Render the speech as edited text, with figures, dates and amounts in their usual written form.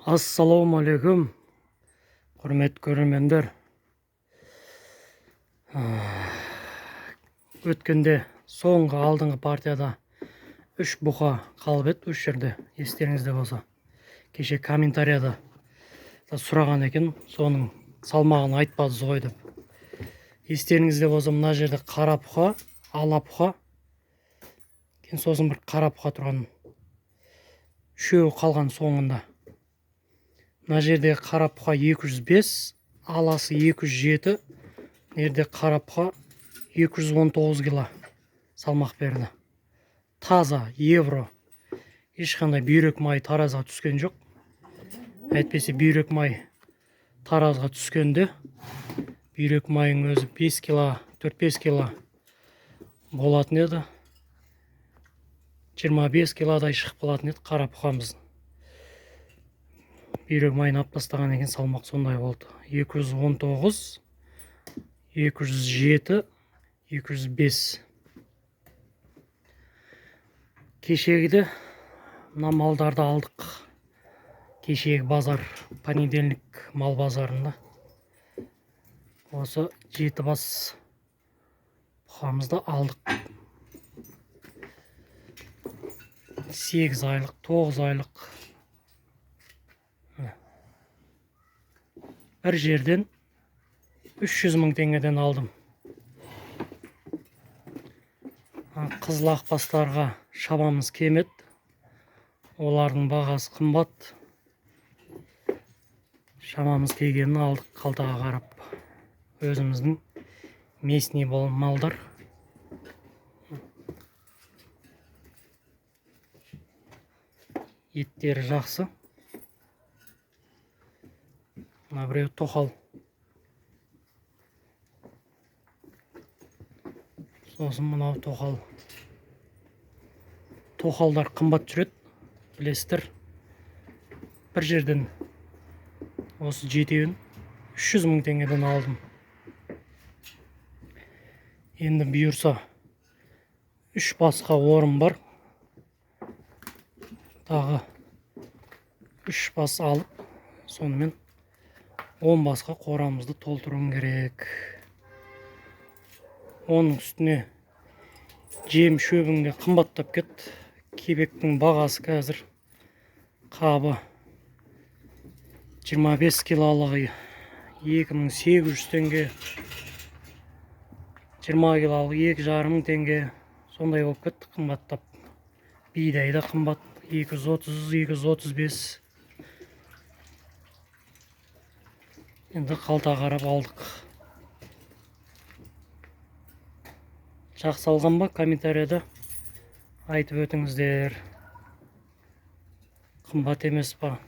Ассалаумағалейкум, құрметті көрермендер. Өткенде соңғы алдыңғы партияда 3 бұқа қалып еді, 3 жерде, естеріңізде болса. Кеше комментарияда сұраған екен, соның салмағын айтпадыңыз ғой деп. Естеріңізде болса, мына жерде қара бұқа, ала бұқа, сосын бір қара бұқа тұрған. Үшеуі қалған соңында. Мына жерде қара бұқа 205, аласы 207, жерде қара бұқа 219 кило салмақ берді. Таза евро. Ешқандай бүйрек май таразға түскен жоқ. Әйтпесе бүйрек май таразға түскенде бүйрек майың өзі 5 кило, 4-5 кило болатын еді. 25 килодай шығып қалатын еді қара бұқамыз. Бүйрек майын алып тастаған екен, салмақ сондай болды. 219, 207, 205. Кешегіде мына малдарды алдық. Кешегі базар, понедельник мал базарында. Осы 7 бас бұқамызды алдық. 8 айлық, 9 айлық. Бір жерден 300 мың теңгеден алдым. Қызыл ақбастарға шабамыз кемет. Олардың бағасы қымбат. Шамамыз келгенін алдық, қалтаға қарап. Өзіміздің местный малдар. Еттері жақсы. Мына біреу тоқал. Сосын мынау тоқал. Тоқалдар қымбат жүреді, білесіздер. Бір жерден осы жетеуін 300 мың теңгеден алдым. Енді бұйырса 3 басқа орын бар. Тағы 3 бас алып, сонымен 10 басқа қорамызды толтыруым керек. Оның үстіне жем шөбіңде қымбаттап кетті. Кебектің бағасы қазір қабы 25 килолығы 2800 теңге, 20 килолығы 2,5 теңге, сондай болып кетті, қымбаттап. Бидай да қымбат, 230, 235. Енді қалта қарап алдық. Жақсы алған ба, комментарияда айтып өтіңіздер. Қымбат емес па?